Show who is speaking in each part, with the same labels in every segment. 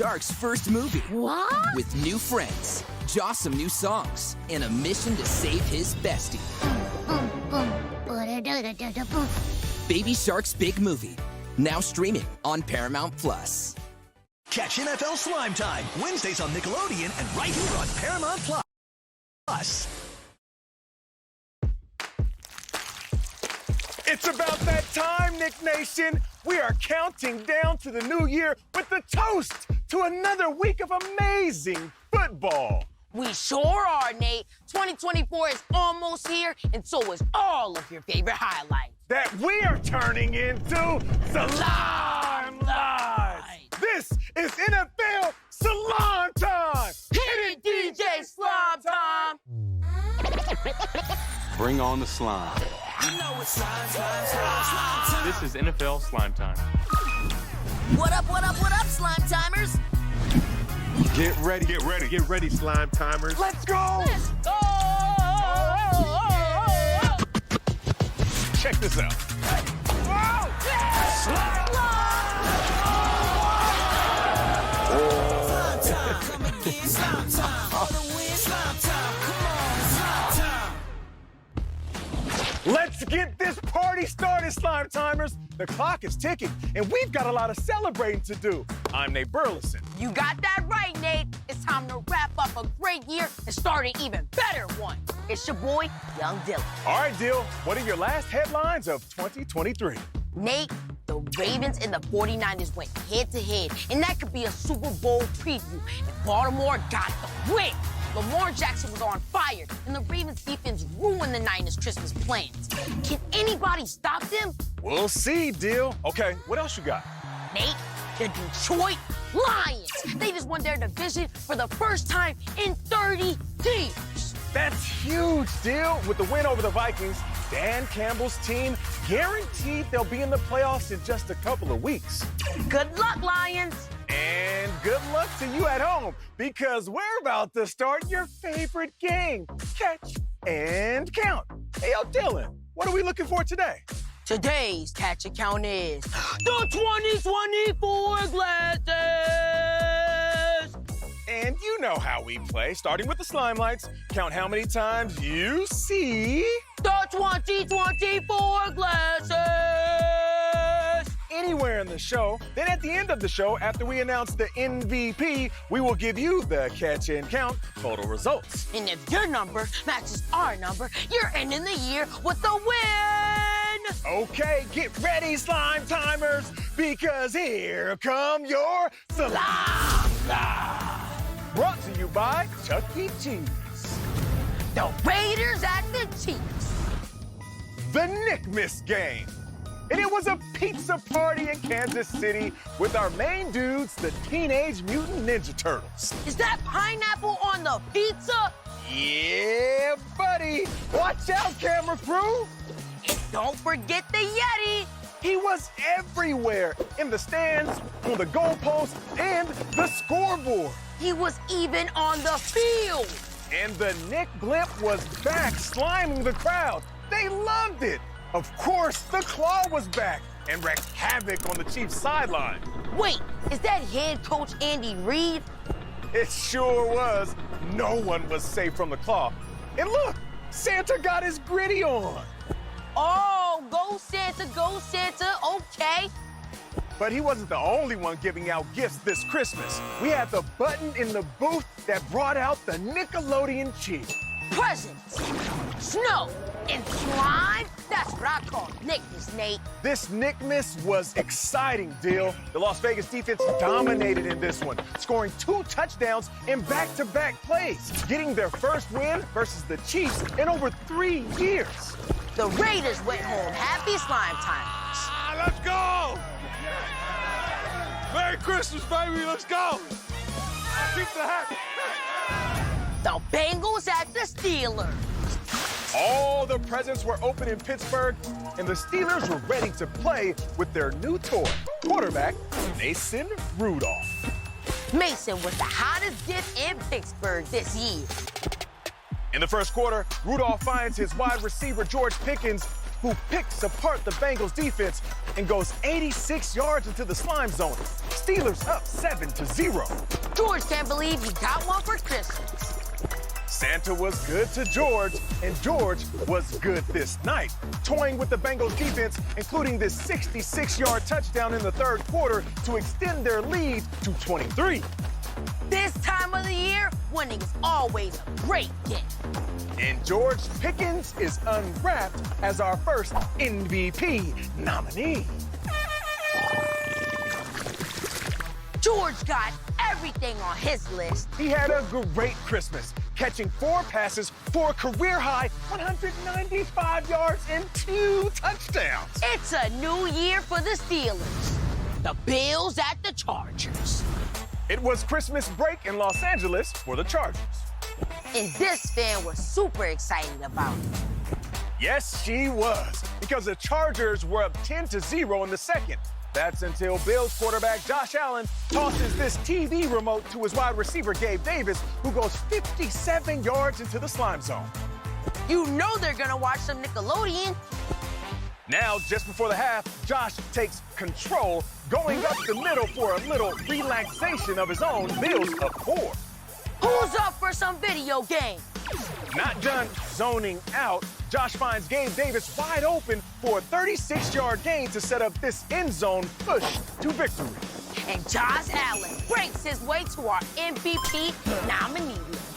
Speaker 1: Stark's first movie.
Speaker 2: What?
Speaker 1: With new friends, some new songs, and a mission to save his bestie. Baby Shark's big movie. Now streaming on Paramount+.
Speaker 3: Catch NFL Slime Time, Wednesdays on Nickelodeon and right here on Paramount+.
Speaker 4: It's about that time, Nick Nation. We are counting down to the new year with the toast to another week of amazing football.
Speaker 2: We sure are, Nate. 2024 is almost here, and so is all of your favorite highlights.
Speaker 4: That we are turning into Slime Lives. This is NFL Slime Time.
Speaker 2: Hit it, DJ Slime Time.
Speaker 5: Bring on the slime.
Speaker 1: You know it's slime time.
Speaker 6: This is NFL Slime Time.
Speaker 2: What up, Slime Timers?
Speaker 5: Get ready.
Speaker 4: Get ready. Get ready, Slime Timers.
Speaker 2: Let's go! Let's go!
Speaker 4: Check this out. Let's get this party started, Slime Timers. The clock is ticking, and we've got a lot of celebrating to do. I'm Nate Burleson.
Speaker 2: You got that right, Nate. It's time to wrap up a great year and start an even better one. It's your boy, Young Dylan.
Speaker 4: All right, Dill, what are your last headlines of 2023?
Speaker 2: Nate, the Ravens and the 49ers went head-to-head, and that could be a Super Bowl preview. And Baltimore got the win. Lamar Jackson was on fire, and the Ravens defense ruined the Niners' Christmas plans. Can anybody stop them?
Speaker 4: We'll see, Dill. Okay, what else you got?
Speaker 2: Nate, the Detroit Lions. They just won their division for the first time in 30 years.
Speaker 4: That's huge, Dill. With the win over the Vikings, Dan Campbell's team guaranteed they'll be in the playoffs in just a couple of weeks.
Speaker 2: Good luck, Lions.
Speaker 4: And good luck to you at home, because we're about to start your favorite game, Catch and Count. Hey, yo, Dylan, what are we looking for today?
Speaker 2: Today's catch account is the 2024 glasses.
Speaker 4: And you know how we play, starting with the slime lights. Count how many times you see
Speaker 2: the 2024 glasses.
Speaker 4: Anywhere in the show. Then at the end of the show, after we announce the MVP, we will give you the Catch and Count total results.
Speaker 2: And if your number matches our number, you're ending the year with a win.
Speaker 4: Okay, get ready, Slime Timers, because here come your Slime Lives. Brought to you by Chuck E. Cheese.
Speaker 2: The Raiders at the Chiefs.
Speaker 4: The Nick Miss Game. And it was a pizza party in Kansas City with our main dudes, the Teenage Mutant Ninja Turtles.
Speaker 2: Is that pineapple on the pizza?
Speaker 4: Yeah, buddy. Watch out, camera crew.
Speaker 2: And don't forget the Yeti.
Speaker 4: He was everywhere, in the stands, on the goalpost, and the scoreboard.
Speaker 2: He was even on the field.
Speaker 4: And the Nick Blimp was back, sliming the crowd. They loved it. Of course, the Claw was back and wreaked havoc on the Chiefs' sideline.
Speaker 2: Wait, is that head coach Andy Reid?
Speaker 4: It sure was. No one was safe from the Claw. And look, Santa got his gritty on.
Speaker 2: Oh, go Santa, okay.
Speaker 4: But he wasn't the only one giving out gifts this Christmas. We had the button in the booth that brought out the Nickelodeon Chief.
Speaker 2: Presents, snow, and slime. That's what I call Nickmas, Nate.
Speaker 4: This Nickmas was exciting, Dill. The Las Vegas defense dominated in this one, scoring 2 touchdowns in back-to-back plays, getting their first win versus the Chiefs in over 3 years.
Speaker 2: The Raiders went home. Happy Slime Timers.
Speaker 4: Let's go! Merry Christmas, baby. Let's go! Keep the happy.
Speaker 2: The Bengals at the Steelers.
Speaker 4: All the presents were open in Pittsburgh, and the Steelers were ready to play with their new toy, quarterback Mason Rudolph.
Speaker 2: Mason was the hottest gift in Pittsburgh this year.
Speaker 4: In the first quarter, Rudolph finds his wide receiver George Pickens, who picks apart the Bengals defense and goes 86 yards into the slime zone, Steelers up 7-0.
Speaker 2: George can't believe he got one for Christmas.
Speaker 4: Santa was good to George, and George was good this night, toying with the Bengals defense, including this 66-yard touchdown in the third quarter to extend their lead to 23.
Speaker 2: This time of the year, winning is always a great gift.
Speaker 4: And George Pickens is unwrapped as our first MVP nominee.
Speaker 2: George got everything on his list.
Speaker 4: He had a great Christmas, catching 4 passes for a career-high 195 yards and 2 touchdowns.
Speaker 2: It's a new year for the Steelers. The Bills at the Chargers.
Speaker 4: It was Christmas break in Los Angeles for the Chargers.
Speaker 2: And this fan was super excited about it.
Speaker 4: Yes, she was, because the Chargers were up 10-0 in the second. That's until Bills quarterback Josh Allen tosses this TV remote to his wide receiver Gabe Davis, who goes 57 yards into the slime zone.
Speaker 2: You know they're gonna watch some Nickelodeon.
Speaker 4: Now, just before the half, Josh takes control, going up the middle for a little relaxation of his own. Bills up 4.
Speaker 2: Who's up for some video game?
Speaker 4: Not done zoning out, Josh finds Gabe Davis wide open for a 36-yard gain to set up this end zone push to victory.
Speaker 2: And Josh Allen breaks his way to our MVP nominee list.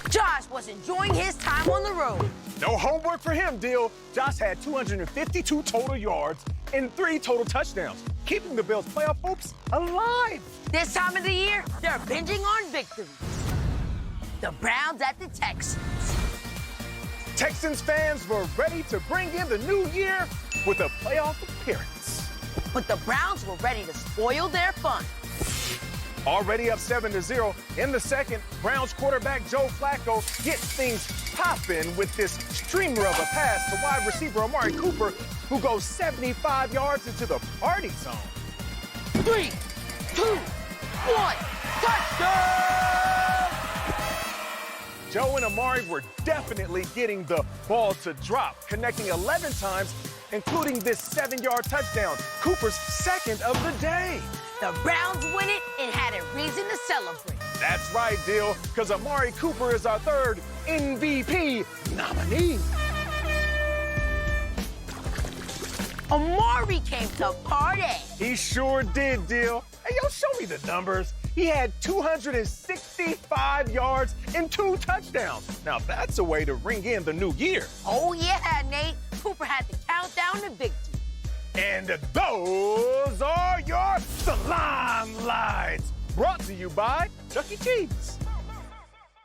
Speaker 2: Josh was enjoying his time on the road.
Speaker 4: No homework for him, Dill. Josh had 252 total yards and 3 total touchdowns, keeping the Bills' playoff hopes alive.
Speaker 2: This time of the year, they're binging on victories. The Browns at the Texans.
Speaker 4: Texans fans were ready to bring in the new year with a playoff appearance.
Speaker 2: But the Browns were ready to spoil their fun.
Speaker 4: Already up 7-0 in the second, Browns quarterback Joe Flacco gets things popping with this streamer of a pass to wide receiver Amari Cooper, who goes 75 yards into the party zone.
Speaker 2: 3, 2, 1, touchdown!
Speaker 4: Joe and Amari were definitely getting the ball to drop, connecting 11 times, including this 7-yard touchdown, Cooper's second of the day.
Speaker 2: The Browns win it and had a reason to celebrate.
Speaker 4: That's right, Dill, because Amari Cooper is our third MVP nominee.
Speaker 2: Amari came to party.
Speaker 4: He sure did, Dill. Hey, yo, show me the numbers. He had 265 yards and 2 touchdowns. Now, that's a way to ring in the new year.
Speaker 2: Oh, yeah, Nate. Cooper had the countdown to victory.
Speaker 4: And those are your Slime Lights, brought to you by Chuck E. Cheese.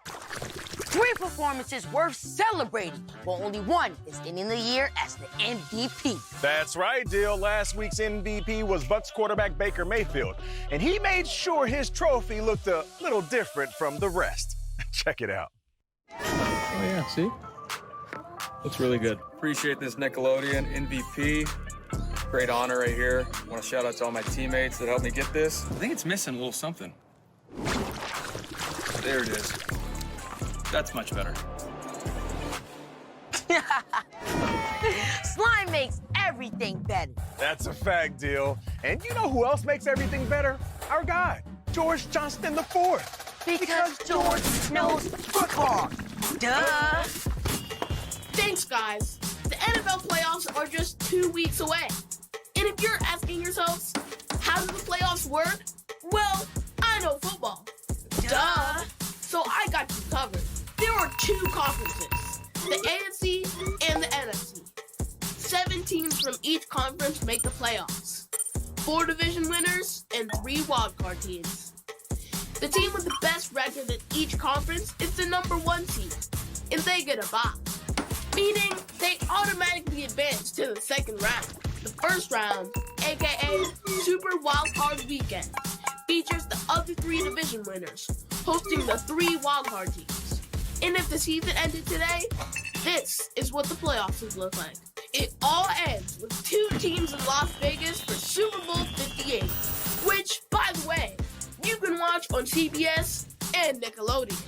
Speaker 2: 3 performances worth celebrating, but only one is ending the year as the MVP.
Speaker 4: That's right, Dill. Last week's MVP was Bucs quarterback Baker Mayfield, and he made sure his trophy looked a little different from the rest. Check it out.
Speaker 6: Oh, yeah, see? Looks really good. Appreciate this Nickelodeon MVP. Great honor right here. I want to shout out to all my teammates that helped me get this. I think it's missing a little something. There it is. That's much better.
Speaker 2: Slime makes everything better.
Speaker 4: That's a fact, Dill. And you know who else makes everything better? Our guy, George Johnston IV.
Speaker 2: Because George knows football. Duh.
Speaker 7: Thanks, guys. The NFL playoffs are just 2 weeks away. And if you're asking yourselves, how do the playoffs work? Well, I know football. Duh. So I got you covered. There are 2 conferences, the AFC and the NFC. 7 teams from each conference make the playoffs. 4 division winners and 3 wildcard teams. The team with the best record in each conference is the #1 seed, and they get a bye. Meaning they automatically advance to the second round. The first round, aka Super Wildcard Weekend, features the other 3 division winners, hosting the 3 wildcard teams. And if the season ended today, this is what the playoffs would look like. It all ends with 2 teams in Las Vegas for Super Bowl 58, which, by the way, you can watch on CBS and Nickelodeon.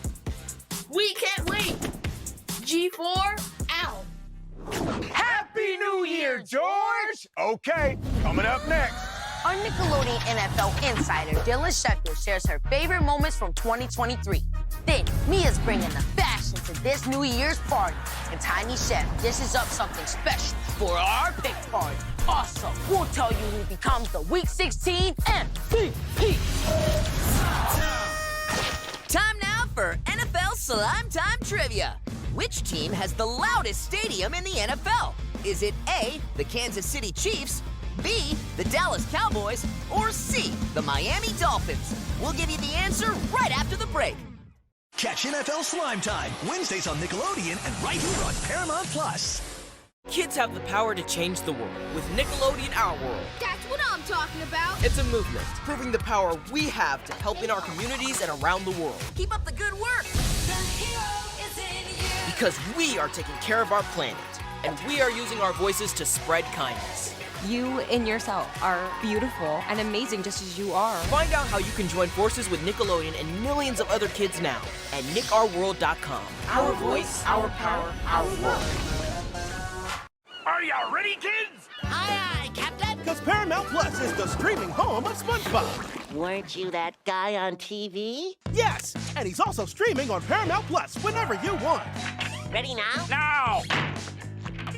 Speaker 7: We can't wait. G4 out.
Speaker 4: Happy New Year, George! Okay, coming up next.
Speaker 2: Our Nickelodeon NFL insider, Dylan Schefter, shares her favorite moments from 2023. Then, Mia's bringing the fashion to this New Year's party. And Tiny Chef dishes up something special for our pick party. Also, we'll tell you who becomes the Week 16 MVP.
Speaker 1: Time now for NFL Slime Time Trivia. Which team has the loudest stadium in the NFL? Is it A, the Kansas City Chiefs, B, the Dallas Cowboys, or C, the Miami Dolphins? We'll give you the answer right after the break.
Speaker 3: Catch NFL Slime Time, Wednesdays on Nickelodeon and right here on Paramount Plus.
Speaker 8: Kids have the power to change the world with Nickelodeon Our World.
Speaker 7: That's what I'm talking about.
Speaker 8: It's a movement proving the power we have to help in our communities and around the world.
Speaker 1: Keep up the good work.
Speaker 8: Because we are taking care of our planet, and we are using our voices to spread kindness.
Speaker 9: You and yourself are beautiful and amazing just as you are.
Speaker 8: Find out how you can join forces with Nickelodeon and millions of other kids now at nickourworld.com. Our voice, our power, our world.
Speaker 4: Are y'all ready, kids?
Speaker 2: Aye, aye, Captain.
Speaker 3: Because Paramount Plus is the streaming home of SpongeBob.
Speaker 10: Weren't you that guy on TV?
Speaker 3: Yes, and he's also streaming on Paramount Plus whenever you want.
Speaker 10: Ready now?
Speaker 4: Now!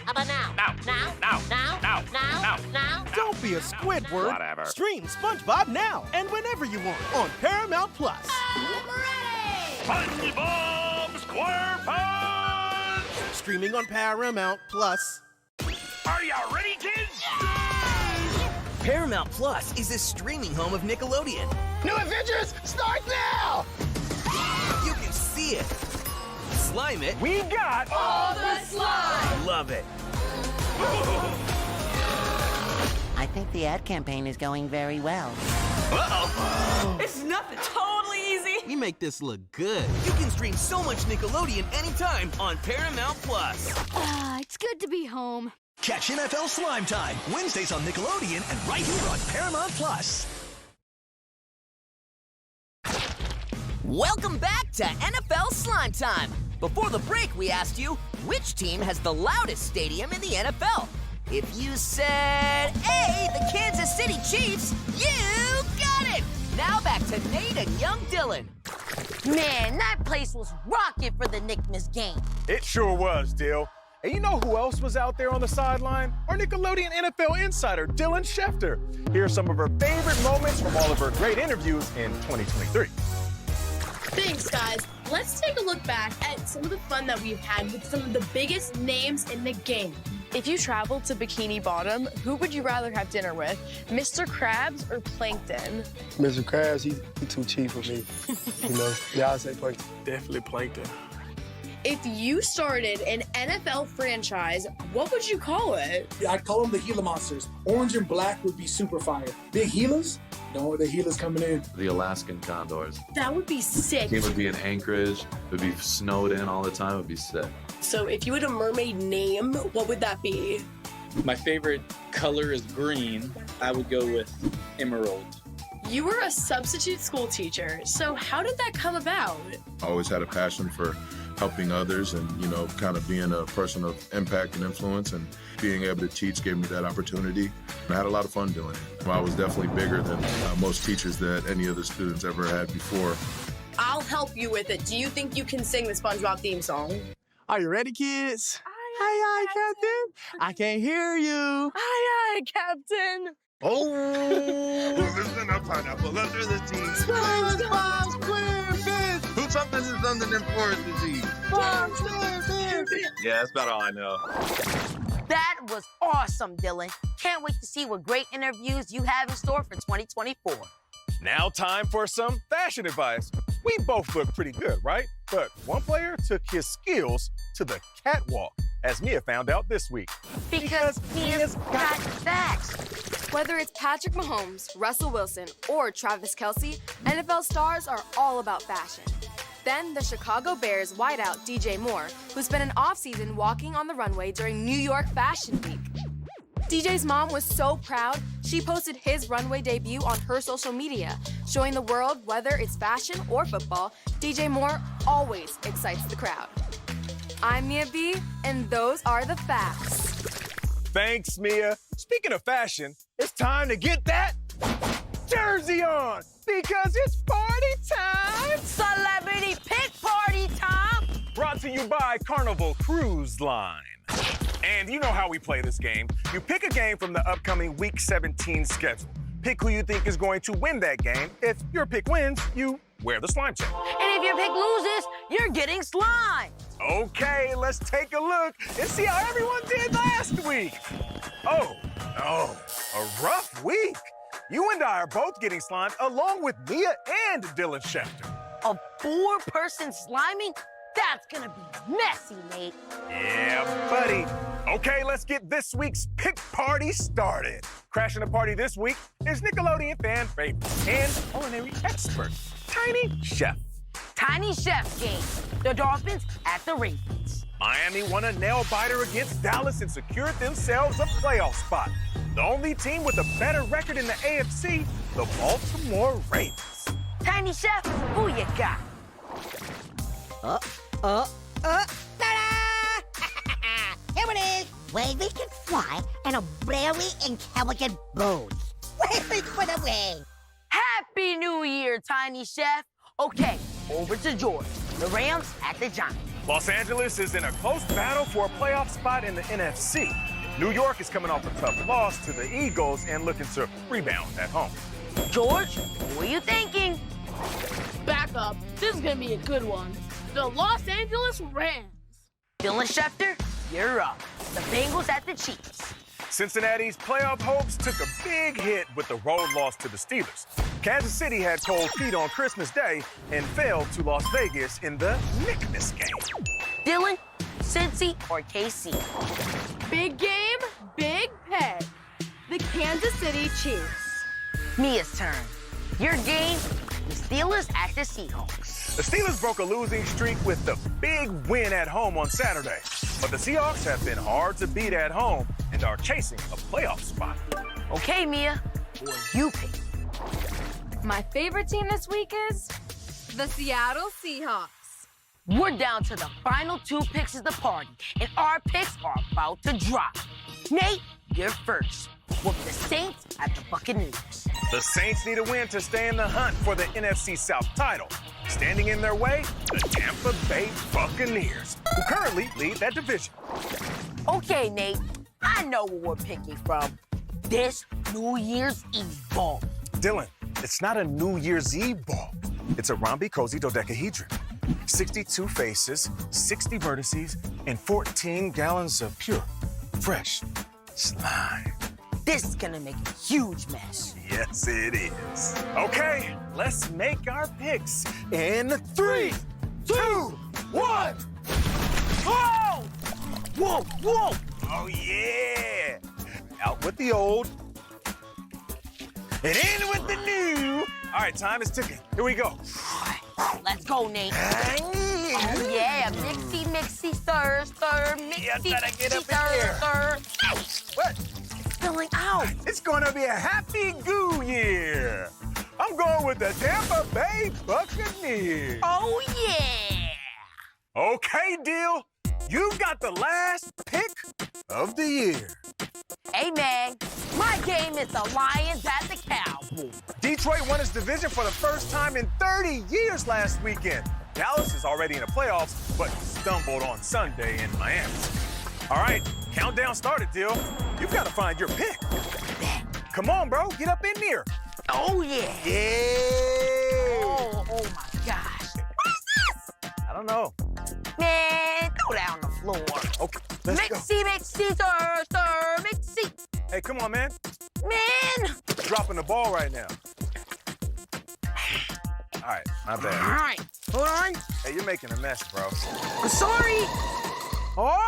Speaker 10: How about now?
Speaker 4: Now.
Speaker 10: Now?
Speaker 4: Now.
Speaker 10: Now?
Speaker 4: Now.
Speaker 10: Now?
Speaker 4: Now.
Speaker 10: Now?
Speaker 3: Don't be a Squidward.
Speaker 4: Whatever.
Speaker 3: Stream SpongeBob now and whenever you want on Paramount Plus.
Speaker 4: SpongeBob SquarePants!
Speaker 3: Streaming on Paramount Plus.
Speaker 4: Are y'all ready, kids?
Speaker 1: Paramount Plus is the streaming home of Nickelodeon.
Speaker 3: New Adventures start now!
Speaker 1: You can see it, slime it,
Speaker 4: We got
Speaker 2: All the slime.
Speaker 1: love it.
Speaker 10: I think the ad campaign is going very well.
Speaker 1: It's nothing. Totally easy. We make this look good. You can stream so much Nickelodeon anytime on Paramount Plus.
Speaker 7: It's good to be home.
Speaker 3: Catch NFL Slime Time, Wednesdays on Nickelodeon and right here on Paramount Plus.
Speaker 1: Welcome back to NFL Slime Time. Before the break, we asked you, which team has the loudest stadium in the NFL? If you said A, the Kansas City Chiefs, you got it! Now back to Nate and young Dylan.
Speaker 2: Man, that place was rocking for the Nickmas game.
Speaker 4: It sure was, Dill. And you know who else was out there on the sideline? Our Nickelodeon NFL insider, Dylan Schefter. Here's some of her favorite moments from all of her great interviews in 2023.
Speaker 7: Thanks, guys. Let's take a look back at some of the fun that we've had with some of the biggest names in the game.
Speaker 11: If you traveled to Bikini Bottom, who would you rather have dinner with, Mr. Krabs or Plankton?
Speaker 12: Mr. Krabs, he's too cheap for me. You know, yeah, I'd say Plankton.
Speaker 5: Definitely Plankton.
Speaker 11: If you started an NFL franchise, what would you call it?
Speaker 12: I'd call them the Gila Monsters. Orange and black would be super fire. Big Gilas? No, the Gila's coming in.
Speaker 13: The Alaskan condors.
Speaker 11: That would be sick.
Speaker 13: It would be in Anchorage. It would be snowed in all the time. It would be sick.
Speaker 11: So if you had a mermaid name, what would that be?
Speaker 6: My favorite color is green. I would go with emerald.
Speaker 11: You were a substitute school teacher, so how did that come about?
Speaker 14: I always had a passion for helping others and, you know, kind of being a person of impact and influence, and being able to teach gave me that opportunity. I had a lot of fun doing it. I was definitely bigger than most teachers that any of the students ever had before.
Speaker 11: I'll help you with it. Do you think you can sing the SpongeBob theme song?
Speaker 12: Are you ready, kids? Aye, Captain. I can't hear you.
Speaker 11: Aye, aye, Captain.
Speaker 12: Oh, listen up, pineapple under the tea. SpongeBob SquarePants.
Speaker 5: Who something is under them forest disease?
Speaker 13: Yeah, that's about all I know.
Speaker 2: That was awesome, Dylan. Can't wait to see what great interviews you have in store for 2024.
Speaker 4: Now time for some fashion advice. We both look pretty good, right? But one player took his skills to the catwalk, as Mia found out this week.
Speaker 2: Because Mia's got facts.
Speaker 9: Whether it's Patrick Mahomes, Russell Wilson, or Travis Kelce, NFL stars are all about fashion. Then the Chicago Bears wideout DJ Moore, who spent an offseason walking on the runway during New York Fashion Week. DJ's mom was so proud, she posted his runway debut on her social media, showing the world whether it's fashion or football, DJ Moore always excites the crowd. I'm Mia B, and those are the facts.
Speaker 4: Thanks, Mia. Speaking of fashion, it's time to get that jersey on because it's party time.
Speaker 2: Celebrity pick party time.
Speaker 4: Brought to you by Carnival Cruise Line. And you know how we play this game. You pick a game from the upcoming Week 17 schedule. Pick who you think is going to win that game. If your pick wins, you wear the slime check.
Speaker 2: And if your pick loses, you're getting slime.
Speaker 4: Okay, let's take a look and see how everyone did last week. Oh, no, a rough week. You and I are both getting slimed along with Mia and Dylan Schefter.
Speaker 2: A 4-person sliming? That's gonna be messy, Nate.
Speaker 4: Yeah, buddy. Okay, let's get this week's pick party started. Crashing the party this week is Nickelodeon fan favorite and culinary expert, Tiny Chef.
Speaker 2: Tiny Chef's game. The Dolphins at the Ravens.
Speaker 4: Miami won a nail-biter against Dallas and secured themselves a playoff spot. The only team with a better record in the AFC, the Baltimore Ravens.
Speaker 2: Tiny Chef, who you got?
Speaker 10: Ta-da! Here it is. Wavy can fly and a very intelligent boots. Wavy for the win.
Speaker 2: Happy New Year, Tiny Chef. Okay, over to George. The Rams at the Giants.
Speaker 4: Los Angeles is in a close battle for a playoff spot in the NFC. New York is coming off a tough loss to the Eagles and looking to rebound at home.
Speaker 2: George, what are you thinking?
Speaker 7: Back up. This is gonna be a good one. The Los Angeles Rams.
Speaker 2: Dylan Schefter, you're up. The Bengals at the Chiefs.
Speaker 4: Cincinnati's playoff hopes took a big hit with the road loss to the Steelers. Kansas City had cold feet on Christmas Day and fell to Las Vegas in the Nickmas game.
Speaker 2: Dylan, Cincy, or KC?
Speaker 9: Big game, big pay. The Kansas City Chiefs.
Speaker 2: Mia's turn. Your game, the Steelers at the Seahawks.
Speaker 4: The Steelers broke a losing streak with the big win at home on Saturday. But the Seahawks have been hard to beat at home and are chasing a playoff spot.
Speaker 2: Okay, Mia, who are you picking?
Speaker 9: My favorite team this week is the Seattle Seahawks.
Speaker 2: We're down to the final 2 picks of the party, and our picks are about to drop. Nate, you're first, with the Saints at the Buccaneers.
Speaker 4: The Saints need a win to stay in the hunt for the NFC South title. Standing in their way, the Tampa Bay Buccaneers, who currently lead that division.
Speaker 2: Okay, Nate, I know what we're picking from. This New Year's Eve ball.
Speaker 4: Dylan, it's not a New Year's Eve ball. It's a rhomby cozy dodecahedron. 62 faces, 60 vertices, and 14 gallons of pure, fresh slime.
Speaker 2: This is gonna make a huge mess.
Speaker 4: Yes, it is. Okay, let's make our picks in 3, 2, 1. Whoa! Whoa, whoa! Oh, yeah! Out with the old and in with the new. All right, time is ticking. Here we go.
Speaker 2: Let's go, Nate. Oh, yeah, mixy, mixy, stir, stir, mixy,
Speaker 4: Yeah, gotta get up in
Speaker 2: stir,
Speaker 4: here.
Speaker 2: stir.
Speaker 4: What?
Speaker 2: It's spilling out.
Speaker 4: It's gonna be a happy goo year. I'm going with the Tampa Bay Buccaneers.
Speaker 2: Oh, yeah.
Speaker 4: Okay, Deal. You got the last pick of the year.
Speaker 2: Hey, man, my game is the Lions at the Cowboys.
Speaker 4: Detroit won its division for the first time in 30 years last weekend. Dallas is already in the playoffs, but stumbled on Sunday in Miami. All right, countdown started, Deal. You've got to find your pick. Come on, bro, get up in there.
Speaker 2: Oh, yeah.
Speaker 4: Yeah.
Speaker 2: Oh my gosh. What is this?
Speaker 4: I don't know.
Speaker 2: Man, throw that on the floor.
Speaker 4: Okay, let's go.
Speaker 2: Mixy, mixy, stir, stir, mixy.
Speaker 4: Hey, come on, man.
Speaker 2: Man.
Speaker 4: Dropping the ball right now. All right, my
Speaker 2: All
Speaker 4: bad.
Speaker 2: right, hold on.
Speaker 4: Hey, you're making a mess, bro.
Speaker 2: I'm sorry.
Speaker 4: Oh!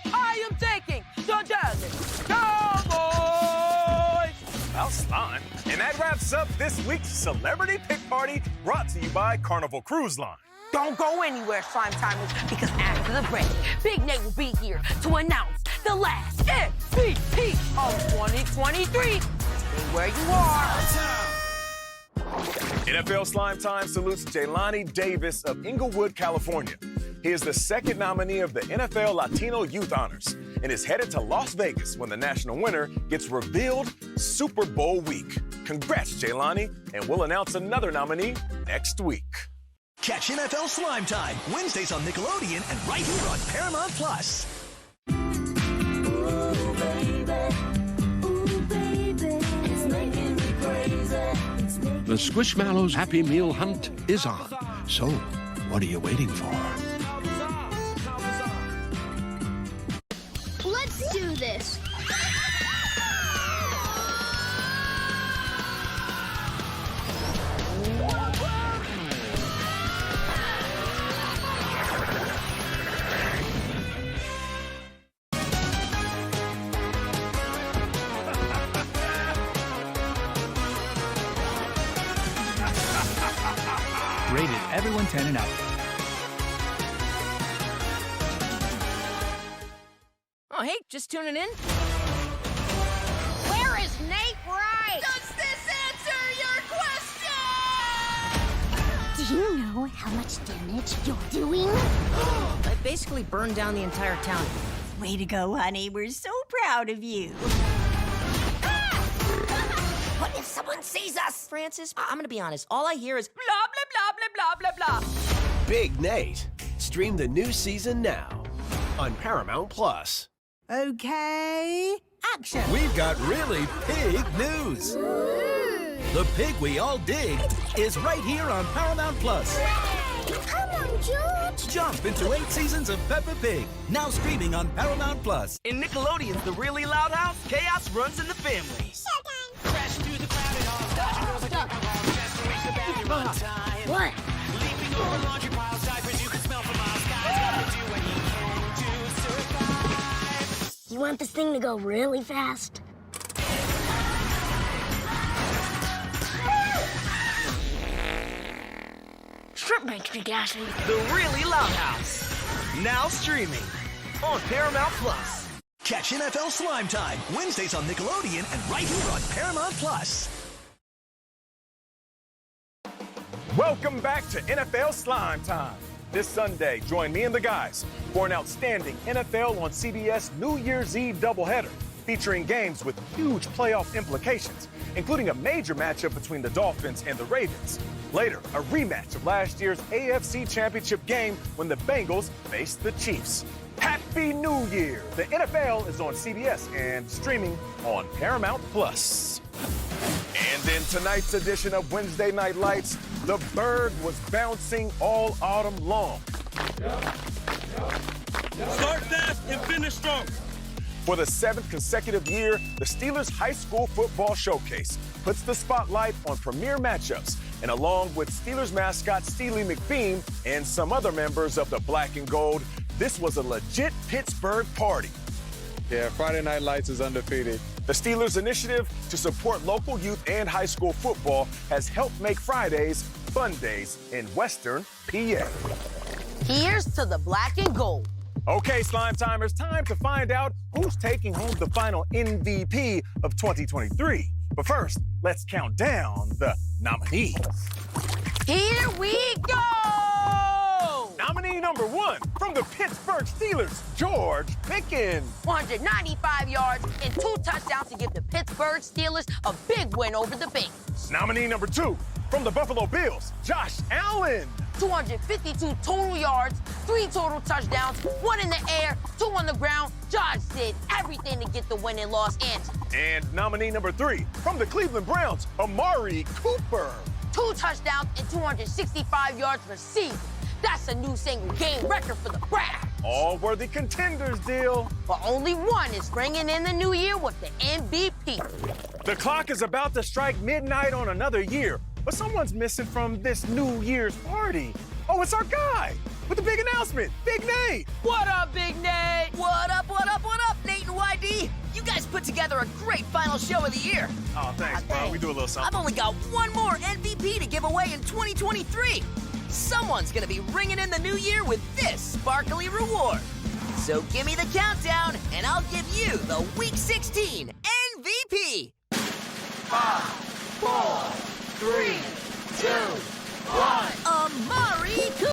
Speaker 2: I am taking the Dallas Cowboys.
Speaker 4: About slime. And that wraps up this week's Celebrity Pick Party, brought to you by Carnival Cruise Line.
Speaker 2: Don't go anywhere, Slime Timers, because after the break, Big Nate will be here to announce the last MVP of 2023. Stay where you are.
Speaker 4: NFL Slime Time salutes Jaylani Davis of Inglewood, California. He is the second nominee of the NFL Latino Youth Honors and is headed to Las Vegas when the national winner gets revealed Super Bowl week. Congrats, Jaylani, and we'll announce another nominee next week.
Speaker 3: Catch NFL Slime Time, Wednesdays on Nickelodeon and right here on Paramount Plus.
Speaker 15: The Squishmallows Happy Meal Hunt is on. So, what are you waiting for?
Speaker 16: Let's do this.
Speaker 17: Rated everyone 10 and up.
Speaker 1: Oh, hey, just tuning in?
Speaker 2: Where is Nate Wright?
Speaker 16: Does this answer your question?
Speaker 10: Do you know how much damage you're doing?
Speaker 8: I basically burned down the entire town.
Speaker 18: Way to go, honey. We're so proud of you.
Speaker 10: What if someone sees us?
Speaker 8: Francis, I'm gonna be honest. All I hear is blah, blah, blah, blah, blah, blah, blah.
Speaker 19: Big Nate. Stream the new season now on Paramount Plus.
Speaker 18: Okay, action.
Speaker 20: We've got really pig news. The pig we all dig is right here on Paramount Plus.
Speaker 16: Come on, George.
Speaker 20: Jump into 8 seasons of Peppa Pig, now streaming on Paramount Plus.
Speaker 21: In Nickelodeon's The Really Loud House, chaos runs in the family. Crash through the crowded halls, dodging girls like ping pong balls, just to reach the bathroom on time.
Speaker 10: What?
Speaker 21: Leaping over laundry piles, diapers you can smell from miles. Guys gotta do what he can to survive.
Speaker 10: You want this thing to go really fast?
Speaker 16: Strip makes me gassy.
Speaker 21: The Really Loud House, now streaming on Paramount Plus.
Speaker 3: Catch NFL Slime Time, Wednesdays on Nickelodeon and right here on Paramount Plus.
Speaker 4: Welcome back to NFL Slime Time. This Sunday, join me and the guys for an outstanding NFL on CBS New Year's Eve doubleheader featuring games with huge playoff implications, including a major matchup between the Dolphins and the Ravens. Later, a rematch of last year's AFC Championship game when the Bengals faced the Chiefs. Happy New Year! The NFL is on CBS and streaming on Paramount Plus. And in tonight's edition of Wednesday Night Lights, the bird was bouncing all autumn long.
Speaker 21: Start fast and finish strong.
Speaker 4: For the 7th consecutive year, the Steelers High School Football Showcase puts the spotlight on premier matchups, and along with Steelers mascot Steely McBeam and some other members of the Black and Gold, this was a legit Pittsburgh party.
Speaker 6: Yeah, Friday Night Lights is undefeated.
Speaker 4: The Steelers' initiative to support local youth and high school football has helped make Fridays fun days in Western PA.
Speaker 2: Here's to the Black and Gold.
Speaker 4: Okay, Slime Timers, time to find out who's taking home the final MVP of 2023. But first, let's count down the nominees.
Speaker 2: Here we go!
Speaker 4: Nominee number 1 from the Pittsburgh Steelers, George Pickens.
Speaker 2: 195 yards and 2 touchdowns to give the Pittsburgh Steelers a big win over the Bengals.
Speaker 4: Nominee number 2 from the Buffalo Bills, Josh Allen.
Speaker 2: 252 total yards, 3 total touchdowns, 1 in the air, 2 on the ground. Josh did everything to get the win in Los Angeles.
Speaker 4: And nominee number 3 from the Cleveland Browns, Amari Cooper.
Speaker 2: 2 touchdowns and 265 yards received. That's a new single-game record for the Browns.
Speaker 4: All worthy contenders, deal.
Speaker 2: But only one is bringing in the new year with the MVP.
Speaker 4: The clock is about to strike midnight on another year, but someone's missing from this New Year's party. Oh, it's our guy with the big announcement, Big Nate.
Speaker 1: What up, Big Nate? What up, what up, what up, Nate and YD? You guys put together a great final show of the year.
Speaker 4: Oh, thanks, bro. We do a little something.
Speaker 1: I've only got one more MVP to give away in 2023. Someone's gonna be ringing in the new year with this sparkly reward. So give me the countdown, and I'll give you the Week 16 MVP.
Speaker 21: 5, 4, 3, 2, 1.
Speaker 1: Amari Cooper.